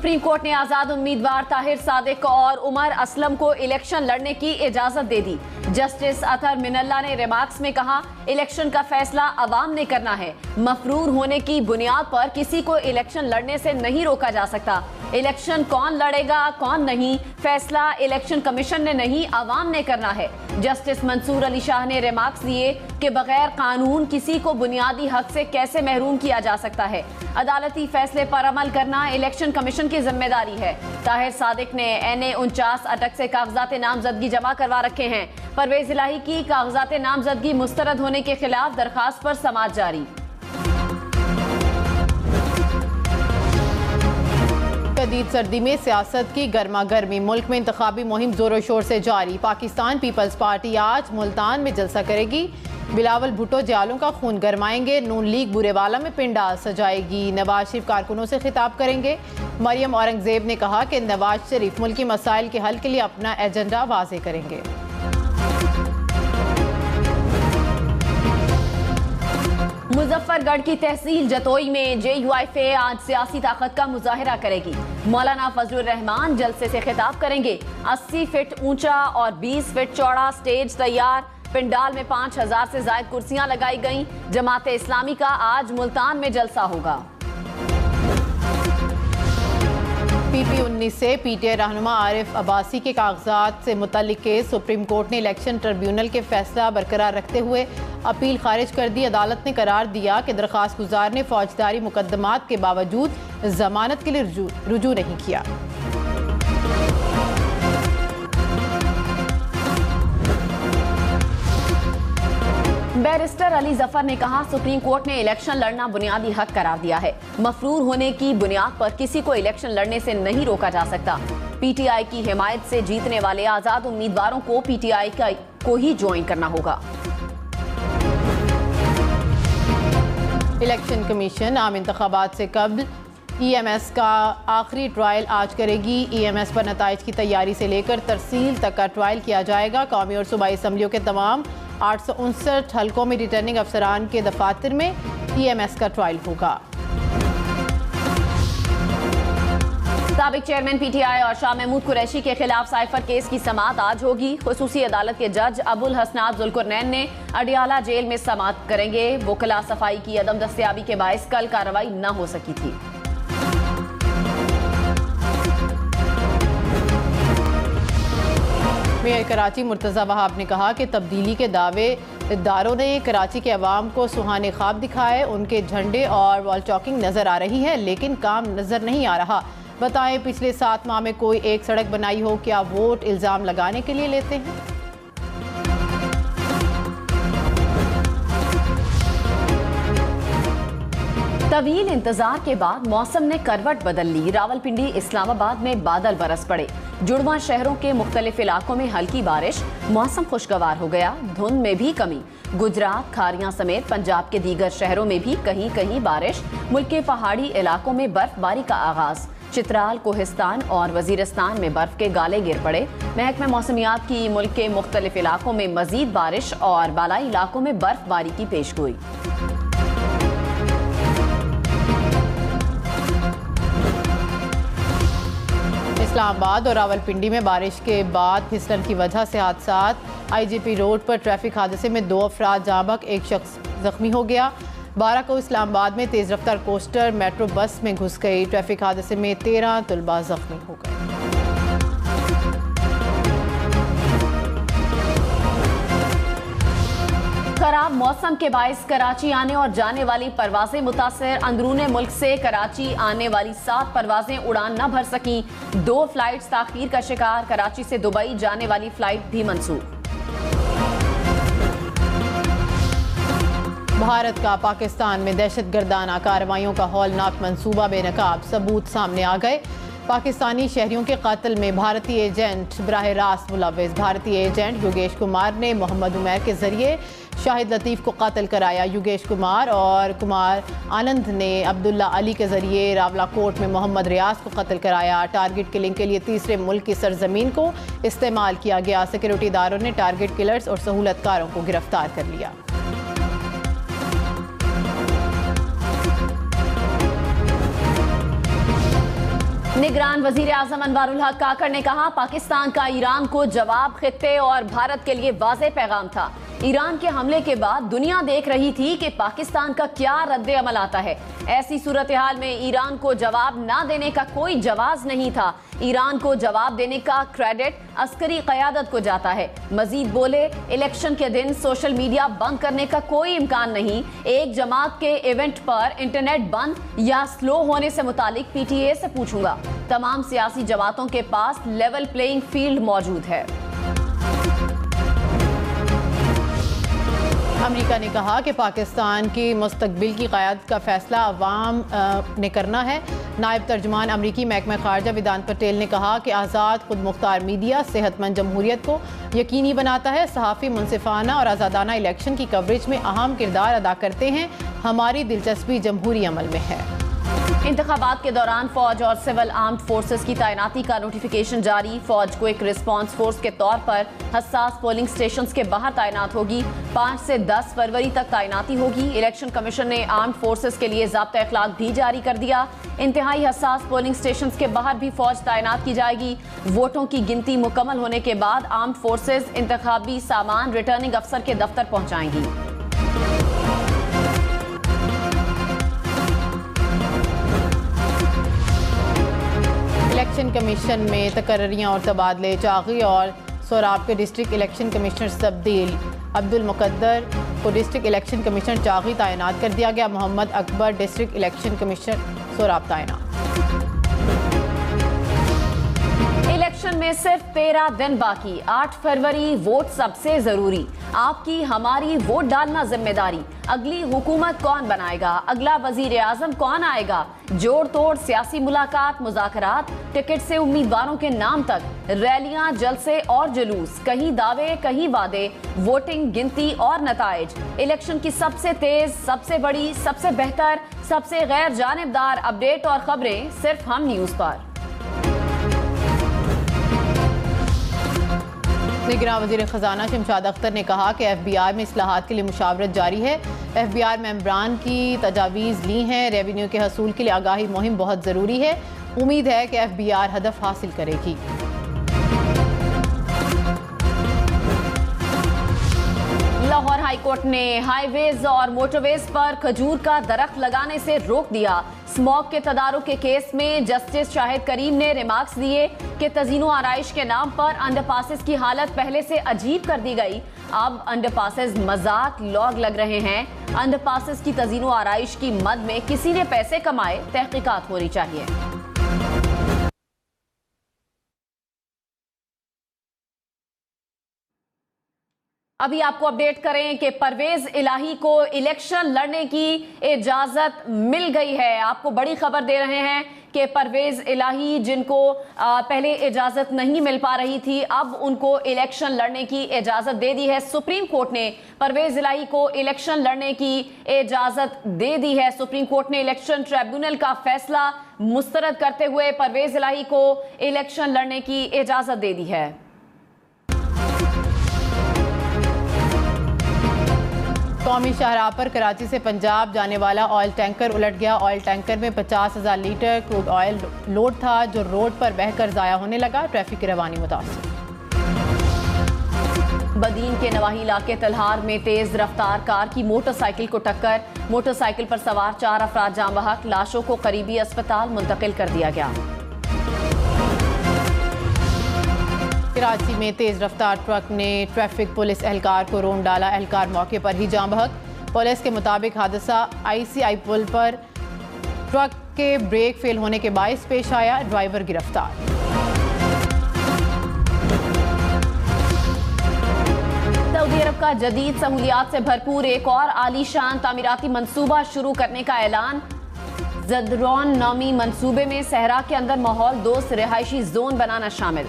Supreme court ने आजाद उम्मीदवार ताहिर सादिक और उमर असलम को इलेक्शन लड़ने की इजाजत दे दी। जस्टिस अतहर मिनल्ला ने रिमार्क्स में कहा, इलेक्शन का फैसला अवाम ने करना है। मफरूर होने की बुनियाद पर किसी को इलेक्शन लड़ने से नहीं रोका जा सकता। इलेक्शन कौन लड़ेगा कौन नहीं, फैसला इलेक्शन कमीशन ने नहीं, अवाम ने करना है। जस्टिस मंसूर अली शाह ने रिमार्क्स दिए कि बगैर कानून किसी को बुनियादी हक से कैसे महरूम किया जा सकता है। अदालती फैसले पर अमल करना इलेक्शन कमीशन की जिम्मेदारी है। ताहिर सादिक ने NA-49 अटक से कागजात नामजदगी जमा करवा रखे हैं। परवेज इलाही की कागजात नामजदगी मुस्तरद होने के खिलाफ दरखास्त पर समाअत जारी। शदीद सर्दी में सियासत की गर्मा गर्मी, मुल्क में इंतखाबी मुहिम जोरों शोर से जारी। पाकिस्तान पीपल्स पार्टी आज मुल्तान में जलसा करेगी। बिलावल भुट्टो जयालों का खून गरमाएंगे। नून लीग बुरेवाला में पिंडाल सजाएगी। नवाज शरीफ कारकुनों से खिताब करेंगे। मरियम औरंगजेब ने कहा कि नवाज शरीफ मुल्की मसाइल के हल के लिए अपना एजेंडा वाज़े करेंगे। मुजफ्फरगढ़ की तहसील जतोई में JUIF आज सियासी ताकत का मुजाहिरा करेगी। मौलाना फजलुर रहमान जलसे से खिताब करेंगे। 80 फीट ऊंचा और 20 फीट चौड़ा स्टेज तैयार। पिंडाल में 5000 से ज्यादा कुर्सियां लगाई गईं। जमाते इस्लामी का आज मुल्तान में जलसा होगा। PP-19 से PTI रहनुमा आरिफ अब्बासी के कागजात से मुतल्लिक केस सुप्रीम कोर्ट ने इलेक्शन ट्रिब्यूनल के फैसला बरकरार रखते हुए अपील खारिज कर दी। अदालत ने करार दिया कि दरख्वास्त गुजार ने फौजदारी मुकदमात के बावजूद जमानत के लिए रुजू नहीं किया। बैरिस्टर अली जफर ने कहा, सुप्रीम कोर्ट ने इलेक्शन लड़ना बुनियादी हक करार दिया है। मफरूर होने की बुनियाद पर किसी को इलेक्शन लड़ने से नहीं रोका जा सकता। PTI की हिमायत से जीतने वाले आजाद उम्मीदवारों को PTI को ही ज्वाइन करना होगा। इलेक्शन कमीशन आम इंतखाबात से कबल EMS का आखिरी ट्रायल आज करेगी। EMS पर नताइज की तैयारी से लेकर तरसील तक का ट्रायल किया जाएगा। कौमी और सूबाई असम्बलियों के तमाम 859 हलकों में रिटर्निंग अफसरान के दफातर में EMS का ट्रायल होगा। साबिक चेयरमैन PTI और शाह महमूद कुरैशी के खिलाफ साइफर केस की समाअत आज होगी। खुसूसी अदालत के जज अबुल हसनात जुल्कुरनैन ने अडियाला जेल में समाअत करेंगे। वकला सफाई की अदम दस्तयाबी के बायस कल कार्रवाई न हो सकी थी। मेयर कराची मुर्तज़ा वहाब ने कहा कि तब्दीली के दावेदारों ने कराची के अवाम को सुहाने ख्वाब दिखाए। उनके झंडे और वॉल चॉकिंग नजर आ रही है लेकिन काम नजर नहीं आ रहा। बताएं, पिछले 7 माह में कोई एक सड़क बनाई हो? क्या वोट इल्जाम लगाने के लिए लेते हैं? तवील इंतजार के बाद मौसम ने करवट बदल ली। रावलपिंडी इस्लामाबाद में बादल बरस पड़े। जुड़वा शहरों के मुख्तलिफ इलाकों में हल्की बारिश। मौसम खुशगवार हो गया। धुंध में भी कमी। गुजरात, खारियां समेत पंजाब के दीगर शहरों में भी कहीं कहीं बारिश। मुल्क के पहाड़ी इलाकों में बर्फबारी का आगाज। चित्राल, कोहिस्तान और वजीरिस्तान में बर्फ के गाले गिर पड़े। महकमा मौसमियात की मुल्क के मुख्तलिफ इलाकों में मजीद बारिश और बालाई इलाकों में बर्फबारी की पेशगोई। इस्लामाबाद और रावलपिंडी में बारिश के बाद फिसलन की वजह से हादसात। IGP रोड पर ट्रैफिक हादसे में 2 अफराद जाँ बहक, 1 शख्स जख्मी हो गया। 12 को इस्लामाबाद में तेज रफ्तार कोस्टर मेट्रो बस में घुस गई। ट्रैफिक हादसे में 13 तलबा जख्मी हो गए। खराब मौसम के बायस कराची आने और जाने वाली परवाजें मुतासर। अंदरूने मुल्क से कराची आने वाली 7 परवाजें उड़ान न भर सकी। 2 फ्लाइट्स ताखीर का शिकार। कराची से दुबई जाने वाली फ्लाइट भी मंसूख। भारत का पाकिस्तान में दहशतगर्दाना कार्रवाइयों का हौलनाक मंसूबा बेनकाब। सबूत सामने आ गए। पाकिस्तानी शहरियों के कत्ल में भारतीय एजेंट बराह रास्त मुलव्वस। भारतीय एजेंट योगेश कुमार ने मोहम्मद उमैर के जरिए शाहिद लतीफ़ को कत्ल कराया। योगेश कुमार और कुमार आनंद ने अब्दुल्ला अली के जरिए रावलाकोट में मोहम्मद रियाज को कत्ल कराया। टारगेट किलिंग के लिए तीसरे मुल्क की सरजमीन को इस्तेमाल किया गया। सिक्योरिटी इदारों ने टारगेट किलर्स और सहूलतकारों को गिरफ्तार कर लिया। निगरान वजीर आजम अनवारुल हक काकड़ ने कहा, पाकिस्तान का ईरान को जवाब खित्ते और भारत के लिए वाज़ेह पैगाम था। ईरान के हमले के बाद दुनिया देख रही थी कि पाकिस्तान का क्या रद्दे अमल आता है। ऐसी सूरत हाल में ईरान को जवाब ना देने का कोई जवाब नहीं था। ईरान को जवाब देने का क्रेडिट अस्करी क़यादत को जाता है। मजीद बोले, इलेक्शन के दिन सोशल मीडिया बंद करने का कोई इम्कान नहीं। एक जमात के इवेंट पर इंटरनेट बंद या स्लो होने से मुतालिक PTA से पूछूंगा। तमाम सियासी जमातों के पास लेवल प्लेइंग फील्ड मौजूद है। अमेरिका ने कहा कि पाकिस्तान की मुस्तकबिल की क़यादत का फैसला अवाम ने करना है। नायब तर्जुमान अमरीकी महकमा खारजा वेदांत पटेल ने कहा कि आज़ाद खुद मुख्तार मीडिया सेहतमंद जमहूरियत को यकीनी बनाता है। सहाफ़ी मुनसिफाना और आज़ादाना इलेक्शन की कवरेज में अहम किरदार अदा करते हैं। हमारी दिलचस्पी जमहूरी अमल में है। इंतखाबात के दौरान फौज और सिविल आर्म्ड फोर्सेस की तैनाती का नोटिफिकेशन जारी। फौज क्विक रिस्पांस फोर्स के तौर पर हसास पोलिंग स्टेशंस के बाहर तैनात होगी। 5 से 10 फरवरी तक तैनाती होगी। इलेक्शन कमीशन ने आर्म्ड फोर्सेस के लिए ज़ाब्ता अखलाक भी जारी कर दिया। इंतहाई हसास पोलिंग स्टेशंस के बाहर भी फौज तैनात की जाएगी। वोटों की गिनती मुकम्मल होने के बाद आर्म्ड फोर्सेस इंतखाबी सामान रिटर्निंग अफसर के दफ्तर पहुंचाएंगी। इलेक्शन कमीशन में तकर्रियाँ और तबादले। चागी और सोराब के डिस्ट्रिक्ट इलेक्शन कमिश्नर तब्दील। अब्दुल मुकद्दर को डिस्ट्रिक्ट इलेक्शन कमिश्नर चागी तैनात कर दिया गया। Mohammed Akbar district election commissioner Sohrab तैनात। इलेक्शन में सिर्फ 13 दिन बाकी। 8 फरवरी वोट सबसे जरूरी। आपकी हमारी वोट डालना जिम्मेदारी। अगली हुकूमत कौन बनाएगा, अगला वजीर आजम कौन आएगा, जोड़ तोड़ सियासी मुलाकात मुज़ाकरात, टिकट से उम्मीदवारों के नाम तक, रैलियां, जलसे और जुलूस, कहीं दावे कहीं वादे, वोटिंग, गिनती और नताइज। इलेक्शन की सबसे तेज, सबसे बड़ी, सबसे बेहतर, सबसे गैर जानिबदार अपडेट और खबरें सिर्फ हम न्यूज़ पर। निगरान वज़ीर ख़ज़ाना शमशाद अख्तर ने कहा कि FBI में इस्लाहात के लिए मुशावरत जारी है। FBI मेंबरान की तजावीज़ ली हैं। रेवेन्यू के हसूल के लिए आगाही मुहिम बहुत ज़रूरी है। उम्मीद है कि FBI हदफ हासिल करेगी। लाहौर हाईकोर्ट ने हाईवेज और मोटरवेज पर खजूर का दरख्त लगाने से रोक दिया। स्मॉग के तदारुक के केस में जस्टिस शाहिद करीम ने रिमार्क्स दिए कि तज़ीनो आराइश के नाम पर अंडरपासेस की हालत पहले से अजीब कर दी गई। अब अंडरपासेस मजाक लॉग लग रहे हैं। अंडरपासेस की तज़ीनो आराइश की मद में किसी ने पैसे कमाए, तहकीकात होनी चाहिए। अभी आपको अपडेट करें कि परवेज इलाही को इलेक्शन लड़ने की इजाजत मिल गई है। आपको बड़ी खबर दे रहे हैं कि परवेज इलाही, जिनको पहले इजाजत नहीं मिल पा रही थी, अब उनको इलेक्शन लड़ने की इजाजत दे दी है। सुप्रीम कोर्ट ने परवेज इलाही को इलेक्शन लड़ने की इजाजत दे दी है। सुप्रीम कोर्ट ने इलेक्शन ट्रिब्यूनल का फैसला मुस्तरद करते हुए परवेज इलाही को इलेक्शन लड़ने की इजाजत दे दी है। कौमी शाहराह पर कराची से पंजाब जाने वाला ऑयल टैंकर उलट गया। ऑयल टैंकर में 50,000 लीटर क्रूड ऑयल लोड था, जो रोड पर बहकर ज़ाया होने लगा। ट्रैफिक की रवानी मुतासिर। बदीन के नवाही इलाके तलहार में तेज रफ्तार कार की मोटरसाइकिल को टक्कर। मोटरसाइकिल पर सवार 4 अफराद जाँ बहक। लाशों को करीबी अस्पताल मुंतकिल कर दिया गया। कराची में तेज रफ्तार ट्रक ने ट्रैफिक पुलिस एहलकार को रोन डाला। एहलकार मौके पर ही जाँ बहक। पुलिस के मुताबिक हादसा ICI पुल पर ट्रक के ब्रेक फेल होने के बायस पेश आया। ड्राइवर गिरफ्तार। सऊदी अरब का जदीद सहूलियात से भरपूर एक और आलीशान तामीराती मंसूबा शुरू करने का ऐलान। ज़दरॉन नामी मंसूबे में सहरा के अंदर माहौल दोस्त रिहायशी जोन बनाना शामिल।